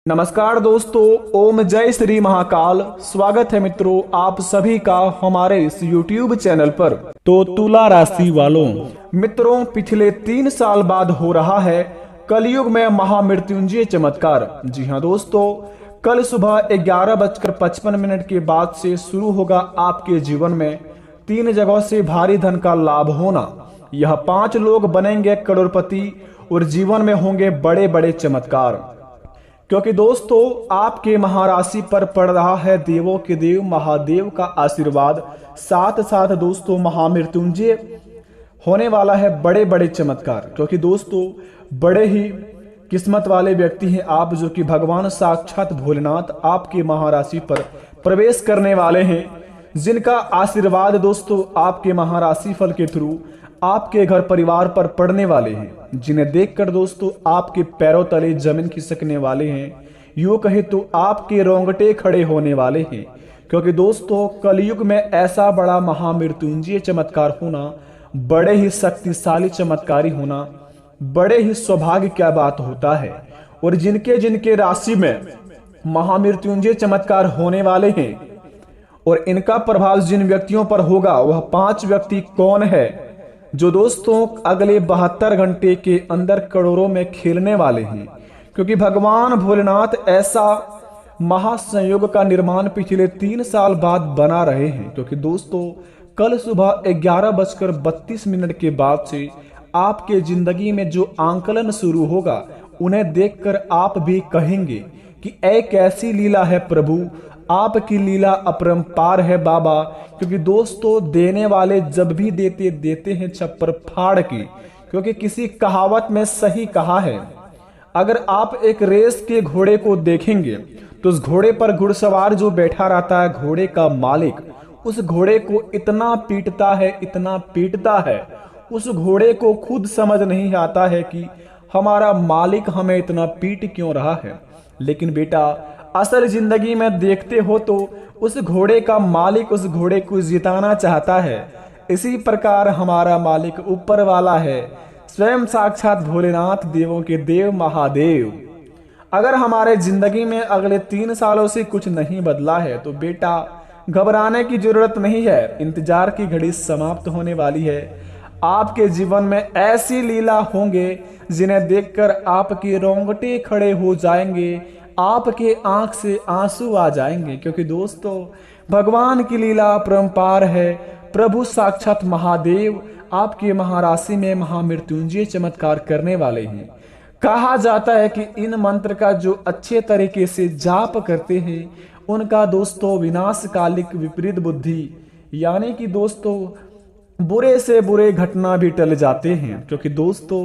नमस्कार दोस्तों, ओम जय श्री महाकाल। स्वागत है मित्रों आप सभी का हमारे इस YouTube चैनल पर। तो तुला राशि वालों, मित्रों पिछले 3 साल बाद हो रहा है कलयुग में महामृत्युंजय चमत्कार। जी हाँ दोस्तों, कल सुबह 11:55 के बाद से शुरू होगा आपके जीवन में 3 जगहों से भारी धन का लाभ होना। यह 5 लोग बनेंगे करोड़पति और जीवन में होंगे बड़े बड़े चमत्कार। क्योंकि दोस्तों आपके महाराशि पर पड़ रहा है देवों के देव महादेव का आशीर्वाद, साथ साथ दोस्तों महामृत्युंजय होने वाला है बड़े बड़े चमत्कार। क्योंकि दोस्तों बड़े ही किस्मत वाले व्यक्ति हैं आप, जो कि भगवान साक्षात भोलेनाथ आपके महाराशि पर प्रवेश करने वाले हैं, जिनका आशीर्वाद दोस्तों आपके महाराशि फल के थ्रू आपके घर परिवार पर पड़ने वाले हैं, जिन्हें देखकर दोस्तों आपके पैरों तले जमीन खिसकने वाले हैं। यूं कहे तो आपके रोंगटे खड़े होने वाले हैं। क्योंकि दोस्तों कलयुग में ऐसा बड़ा महामृत्युंजय चमत्कार होना, बड़े ही शक्तिशाली चमत्कारी होना, बड़े ही सौभाग्य क्या बात होता है। और जिनके जिनके राशि में महामृत्युंजय चमत्कार होने वाले हैं और इनका प्रभाव जिन व्यक्तियों पर होगा, वह 5 व्यक्ति कौन है जो दोस्तों अगले 72 घंटे के अंदर करोड़ों में खेलने वाले हैं। क्योंकि भगवान भोलेनाथ ऐसा महासंयोग का निर्माण पिछले 3 साल बाद बना रहे हैं। क्योंकि दोस्तों कल सुबह 11:32 के बाद से आपके जिंदगी में जो आंकलन शुरू होगा, उन्हें देखकर आप भी कहेंगे कि ऐ कैसी लीला है प्रभु, आपकी लीला अपरंपार है बाबा। क्योंकि दोस्तों देने वाले जब भी देते हैं छप्पर फाड़ के। क्योंकि किसी कहावत में सही कहा है, अगर आप एक रेस के घोड़े को देखेंगे तो उस घोड़े पर घुड़सवार जो बैठा रहता है, घोड़े का मालिक, उस घोड़े को इतना पीटता है, उस घोड़े को खुद समझ नहीं आता है कि हमारा मालिक हमें इतना पीट क्यों रहा है। लेकिन बेटा असल जिंदगी में देखते हो तो उस घोड़े का मालिक उस घोड़े को जिताना चाहता है। इसी प्रकार हमारा मालिक ऊपर वाला है, स्वयं साक्षात भोलेनाथ देवों के देव महादेव। अगर हमारे जिंदगी में अगले 3 सालों से कुछ नहीं बदला है तो बेटा घबराने की जरूरत नहीं है, इंतजार की घड़ी समाप्त होने वाली है। आपके जीवन में ऐसी लीला होंगे जिन्हें देखकर आपके रोंगटे खड़े हो जाएंगे, आपके आंख से आंसू आ जाएंगे। क्योंकि दोस्तों भगवान की लीला अपरंपार है। प्रभु साक्षात महादेव आपके महाराशि में महामृत्युंजय चमत्कार करने वाले हैं। कहा जाता है कि इन मंत्र का जो अच्छे तरीके से जाप करते हैं, उनका दोस्तों विनाशकालिक विपरीत बुद्धि यानी कि दोस्तों बुरे से बुरे घटना भी टल जाते हैं। क्योंकि दोस्तों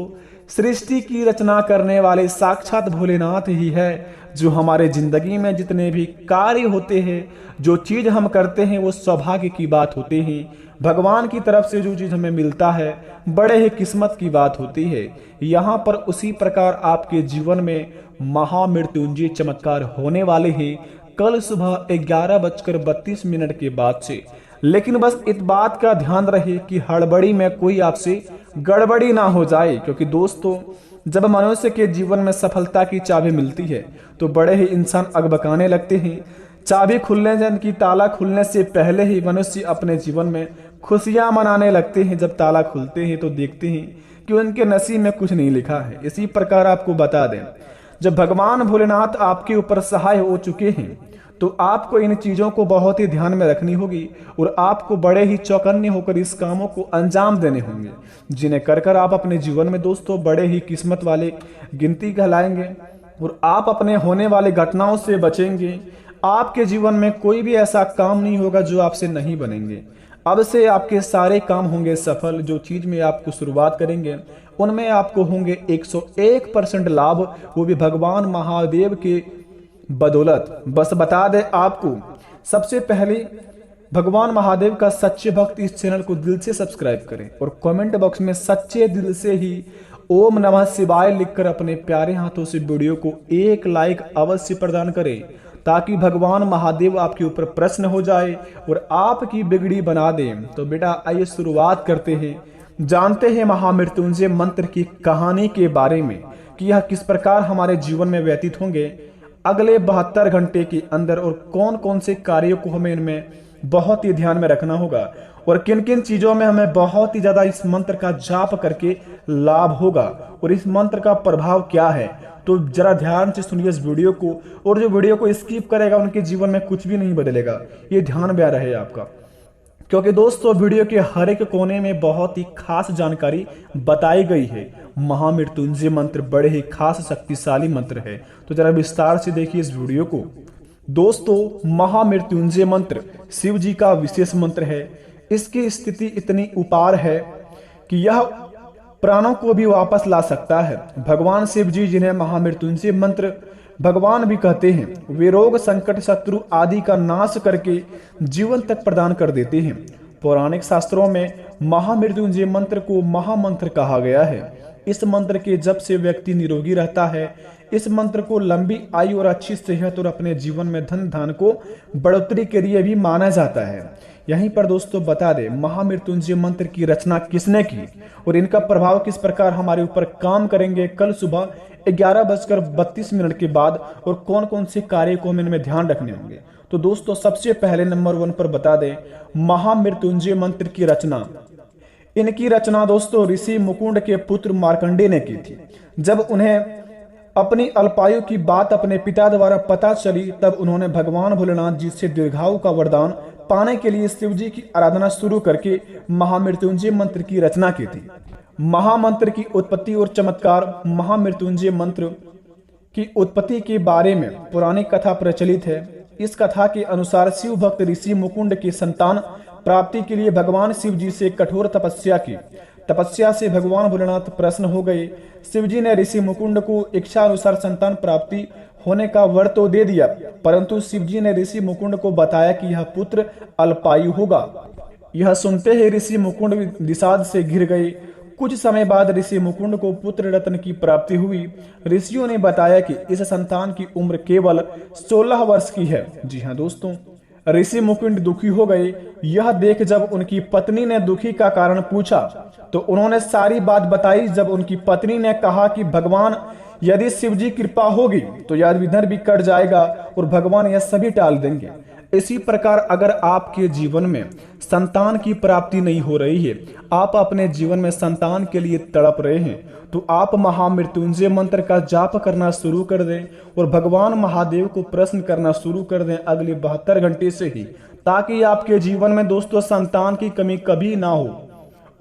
सृष्टि की रचना करने वाले साक्षात भोलेनाथ ही है, जो हमारे जिंदगी में जितने भी कार्य होते हैं, जो चीज हम करते हैं, वो सौभाग्य की बात होते हैं। भगवान की तरफ से जो चीज हमें मिलता है, बड़े ही किस्मत की बात होती है। यहाँ पर उसी प्रकार आपके जीवन में महामृत्युंजय चमत्कार होने वाले हैं कल सुबह 11:32 के बाद से। लेकिन बस इस बात का ध्यान रहे कि हड़बड़ी में कोई आपसे गड़बड़ी ना हो जाए। क्योंकि दोस्तों जब मनुष्य के जीवन में सफलता की चाबी मिलती है तो बड़े ही इंसान अगबकाने लगते हैं। चाबी खुलने की ताला खुलने से पहले ही मनुष्य अपने जीवन में खुशियां मनाने लगते हैं। जब ताला खुलते हैं तो देखते हैं कि उनके नसीब में कुछ नहीं लिखा है। इसी प्रकार आपको बता दें, जब भगवान भोलेनाथ आपके ऊपर सहाय हो चुके हैं तो आपको इन चीजों को बहुत ही ध्यान में रखनी होगी और आपको बड़े ही चौकन्ने होकर इस कामों को अंजाम देने होंगे, जिन्हें कर आप अपने जीवन में दोस्तों बड़े ही किस्मत वाले गिनती कहलाएंगे और आप अपने होने वाले घटनाओं से बचेंगे। आपके जीवन में कोई भी ऐसा काम नहीं होगा जो आपसे नहीं बनेंगे। अब से आपके सारे काम होंगे सफल। जो चीज में आपको शुरुआत करेंगे उनमें आपको होंगे 101% लाभ, वो भी भगवान महादेव के बदौलत। बस बता दे आपको, सबसे पहले भगवान महादेव का सच्चे भक्त इस चैनल को दिल से सब्सक्राइब करें और कमेंट बॉक्स में सच्चे दिल से ही ओम नमः शिवाय लिखकर अपने प्यारे हाथों से वीडियो को एक लाइक अवश्य प्रदान करें, ताकि भगवान महादेव आपके ऊपर प्रसन्न हो जाए और आपकी बिगड़ी बना दें। तो बेटा आइए शुरुआत करते हैं, जानते हैं महामृत्युंजय मंत्र की कहानी के बारे में कि यह किस प्रकार हमारे जीवन में व्यतीत होंगे। अगले 72 घंटे के अंदर और कौन कौन से कार्यों को हमें इनमें बहुत ही ध्यान में रखना होगा और किन किन चीजों में हमें बहुत ही ज्यादा इस मंत्र का जाप करके लाभ होगा और इस मंत्र का प्रभाव क्या है। तो जरा ध्यान से सुनिए इस वीडियो को, और जो वीडियो को स्किप करेगा उनके जीवन में कुछ भी नहीं बदलेगा, ये ध्यान में रहे आपका। क्योंकि दोस्तों वीडियो के हर एक कोने में बहुत ही खास जानकारी बताई गई है। महामृत्युंजय मंत्र बड़े ही खास शक्तिशाली मंत्र है, तो जरा विस्तार से देखिए इस वीडियो को। दोस्तों महामृत्युंजय मंत्र शिव जी का विशेष मंत्र है। इसकी स्थिति इतनी उपार है कि यह प्राणों को भी वापस ला सकता है। भगवान शिव जी, जिन्हें महामृत्युंजय मंत्र भगवान भी कहते हैं, वे रोग संकट शत्रु आदि का नाश करके जीवन तक प्रदान कर देते हैं। पौराणिक शास्त्रों में महामृत्युंजय मंत्र को महामंत्र कहा गया है। इस मंत्र के जप से व्यक्ति निरोगी रहता है। इस मंत्र को लंबी आयु और अच्छी सेहत और अपने जीवन में धन धान को बढ़ोतरी के लिए भी माना जाता है। यहीं पर दोस्तों बता दें, महामृत्युंजय मंत्र की रचना किसने की और इनका प्रभाव किस प्रकार हमारे ऊपर काम करेंगे कल सुबह 11:32 के बाद, और कौन कौन से कार्य को हमें इनमें ध्यान रखने होंगे। तो दोस्तों सबसे पहले नंबर 1 पर बता दें महामृत्युंजय मंत्र की रचना। इनकी रचना दोस्तों ऋषि मुकुंड के पुत्र मार्कंडेय ने की थी। जब उन्हें अपनी अल्पायु की बात अपने पिता द्वारा पता चली, तब उन्होंने भगवान भोलेनाथ जी से दीर्घायु का वरदान पाने के लिए शिव जी की आराधना शुरू करके महामृत्युंजय मंत्र की रचना की थी। महामंत्र की उत्पत्ति और चमत्कार। महामृत्युंजय मंत्र की उत्पत्ति के बारे में पुरानी कथा प्रचलित है। इस कथा के अनुसार शिव भक्त ऋषि मुकुंड की संतान प्राप्ति के लिए भगवान शिव जी से कठोर तपस्या की। तपस्या से भगवान भोलेनाथ प्रसन्न हो गए। शिव जी ने ऋषि मुकुंद को इच्छा अनुसार संतान प्राप्ति होने का वर तो दे दिया, परंतु शिव जी ने ऋषि मुकुंद को बताया कि यह पुत्र अल्पायु होगा। यह सुनते ही ऋषि मुकुंद विषाद से घिर गए। कुछ समय बाद ऋषि मुकुंद को पुत्र रत्न की प्राप्ति हुई। ऋषियों ने बताया कि इस संतान की उम्र केवल 16 वर्ष की है। जी हाँ दोस्तों, ऋषि मुकुंद दुखी हो गए। यह देख जब उनकी पत्नी ने दुखी का कारण पूछा तो उन्होंने सारी बात बताई। जब उनकी पत्नी ने कहा कि भगवान, यदि शिव जी कृपा होगी तो यह विघ्न भी कट जाएगा और भगवान यह सभी टाल देंगे। इसी प्रकार अगर आपके जीवन में संतान की प्राप्ति नहीं हो रही है, आप अपने जीवन में संतान के लिए तड़प रहे हैं, तो आप महामृत्युंजय मंत्र का जाप करना शुरू कर दें और भगवान महादेव को प्रश्न करना शुरू कर दें अगले 72 घंटे से ही, ताकि आपके जीवन में दोस्तों संतान की कमी कभी ना हो।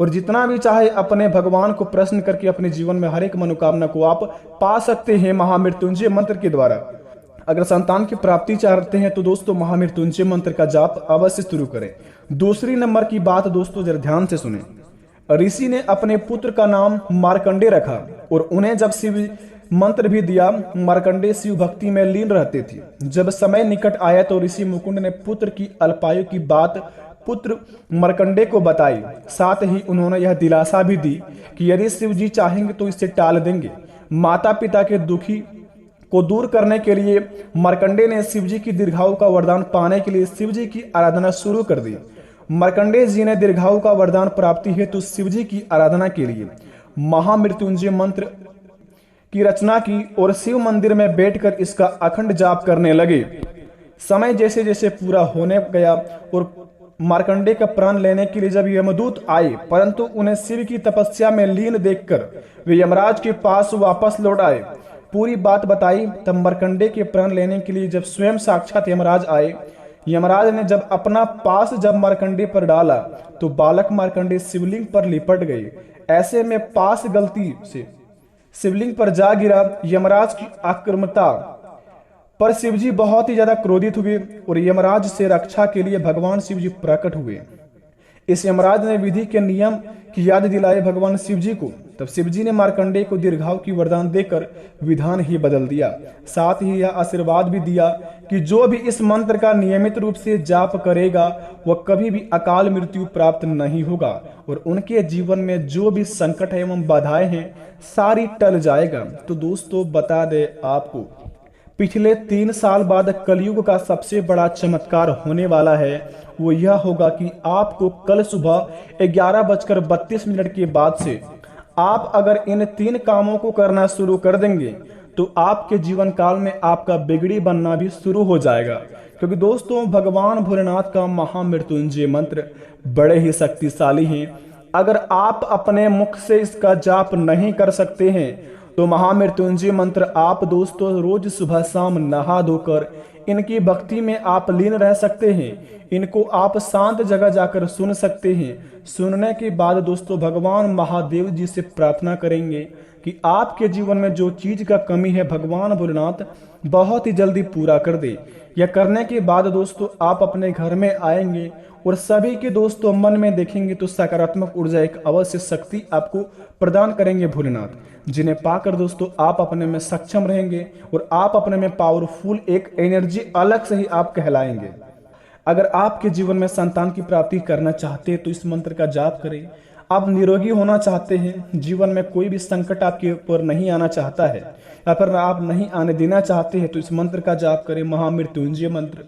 और जितना भी चाहे अपने भगवान को प्रश्न करके अपने जीवन में हर एक मनोकामना को आप पा सकते हैं महामृत्युंजय मंत्र के द्वारा। अगर संतान की प्राप्ति चाहते हैं तो दोस्तों महामृत्युंजय मंत्र का जाप अवश्य शुरू करें। दूसरी नंबर की बात दोस्तों जरा ध्यान से सुने। ऋषि ने अपने पुत्र का नाम मार्कंडेय रखा और उन्हें जब शिव मंत्र भी दिया। मार्कंडेय शिव भक्ति में लीन रहते थे। जब समय निकट आया तो ऋषि मुकुंद ने पुत्र की अल्पायु की बात पुत्र मार्कंडेय को बताई। साथ ही उन्होंने यह दिलासा भी दी कि यदि शिव जी चाहेंगे तो इसे टाल देंगे। माता पिता के दुखी को दूर करने के लिए मार्कंडेय ने शिव जी की दीर्घायु का वरदान पाने के लिए शिव जी की आराधना शुरू कर दी। मार्कंडेय जी ने दीर्घायु का वरदान प्राप्ति हेतु शिव जी की आराधना के लिए महामृत्युंजय मंत्र की रचना की और शिव मंदिर में बैठकर इसका अखंड जाप करने लगे। समय जैसे जैसे पूरा होने गया और मार्कंडेय का प्राण लेने के लिए जब यमदूत आए, परंतु उन्हें शिव की तपस्या में लीन देखकर वे यमराज के पास वापस लौट आए। पूरी बात बताई। तब मार्कंडेय के प्राण लेने के लिए जब स्वयं साक्षात यमराज आए, यमराज ने जब अपना पास जब मार्कंडेय पर डाला तो बालक मार्कंडेय शिवलिंग पर लिपट गए। ऐसे में पास गलती से शिवलिंग पर जा गिरा। यमराज की आक्रामकता पर शिवजी बहुत ही ज्यादा क्रोधित हुए और यमराज से रक्षा के लिए भगवान शिवजी प्रकट हुए। इस यमराज ने विधि के नियम की याद दिलाए भगवान शिवजी को। तब शिवजी ने मार्कंडेय को दीर्घायु की वरदान देकर विधान ही बदल दिया। साथ ही यह आशीर्वाद भी दिया कि जो भी इस मंत्र का नियमित रूप से जाप करेगा वह कभी भी अकाल मृत्यु प्राप्त नहीं होगा और उनके जीवन में जो भी संकट एवं बाधाएं हैं सारी टल जाएगा। तो दोस्तों बता दे आपको, पिछले 3 साल बाद कलयुग का सबसे बड़ा चमत्कार होने वाला है। वो यह होगा कि आपको कल सुबह 11:32 के बाद से आप अगर इन 3 कामों को करना शुरू कर देंगे तो आपके जीवन काल में आपका बिगड़ी बनना भी शुरू हो जाएगा। क्योंकि दोस्तों भगवान भोलेनाथ का महामृत्युंजय मंत्र बड़े ही शक्तिशाली हैं। अगर आप अपने मुख से इसका जाप नहीं कर सकते हैं तो महामृत्युंजय मंत्र आप दोस्तों रोज सुबह शाम नहा धोकर इनकी भक्ति में आप लीन रह सकते हैं। इनको आप शांत जगह जाकर सुन सकते हैं। सुनने के बाद दोस्तों भगवान महादेव जी से प्रार्थना करेंगे कि आपके जीवन में जो चीज का कमी है भगवान भोलेनाथ बहुत ही जल्दी पूरा कर दे। यह करने के बाद दोस्तों आप अपने घर में आएंगे और सभी के दोस्तों मन में देखेंगे तो सकारात्मक ऊर्जा एक अवश्य शक्ति आपको प्रदान करेंगे भोलेनाथ, जिन्हें पाकर दोस्तों आप अपने में सक्षम रहेंगे और आप अपने में पावरफुल एक एनर्जी अलग से ही आप कहलाएंगे। अगर आपके जीवन में संतान की प्राप्ति करना चाहते हैं तो इस मंत्र का जाप करें। आप निरोगी होना चाहते हैं, जीवन में कोई भी संकट आपके ऊपर नहीं आना चाहता है या फिर आप नहीं आने देना चाहते हैं तो इस मंत्र का जाप करें, महामृत्युंजय मंत्र।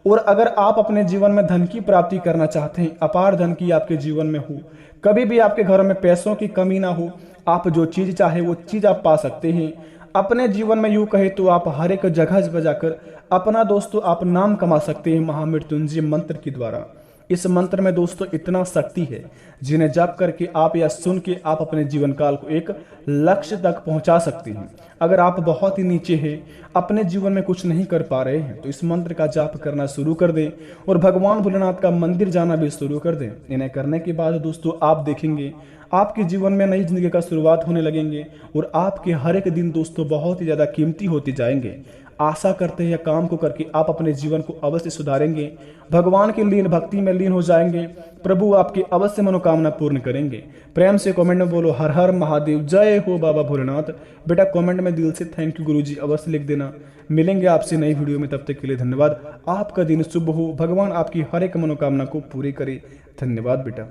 और अगर आप अपने जीवन में धन की प्राप्ति करना चाहते हैं, अपार धन की आपके जीवन में हो, कभी भी आपके घर में पैसों की कमी ना हो, आप जो चीज चाहे वो चीज आप पा सकते हैं अपने जीवन में। यूं कहे तो आप हर एक जगह जाकर अपना दोस्तों आप नाम कमा सकते हैं महामृत्युंजय मंत्र के द्वारा। इस मंत्र में दोस्तों इतना शक्ति है जिन्हें जप करके आप या सुन के आप अपने जीवन काल को एक लक्ष्य तक पहुंचा सकते हैं। अगर आप बहुत ही नीचे हैं, अपने जीवन में कुछ नहीं कर पा रहे हैं तो इस मंत्र का जाप करना शुरू कर दें और भगवान भोलेनाथ का मंदिर जाना भी शुरू कर दें। इन्हें करने के बाद दोस्तों आप देखेंगे आपके जीवन में नई जिंदगी का शुरुआत होने लगेंगे और आपके हर एक दिन दोस्तों बहुत ही ज्यादा कीमती होते जाएंगे। आशा करते हैं काम को करके आप अपने जीवन को अवश्य सुधारेंगे, भगवान की लीन भक्ति में लीन हो जाएंगे, प्रभु आपकी अवश्य मनोकामना पूर्ण करेंगे। प्रेम से कमेंट में बोलो हर हर महादेव, जय हो बाबा भोलेनाथ। बेटा कमेंट में दिल से थैंक यू गुरुजी अवश्य लिख देना। मिलेंगे आपसे नई वीडियो में, तब तक के लिए धन्यवाद। आपका दिन शुभ हो, भगवान आपकी हर एक मनोकामना को पूरी करे। धन्यवाद बेटा।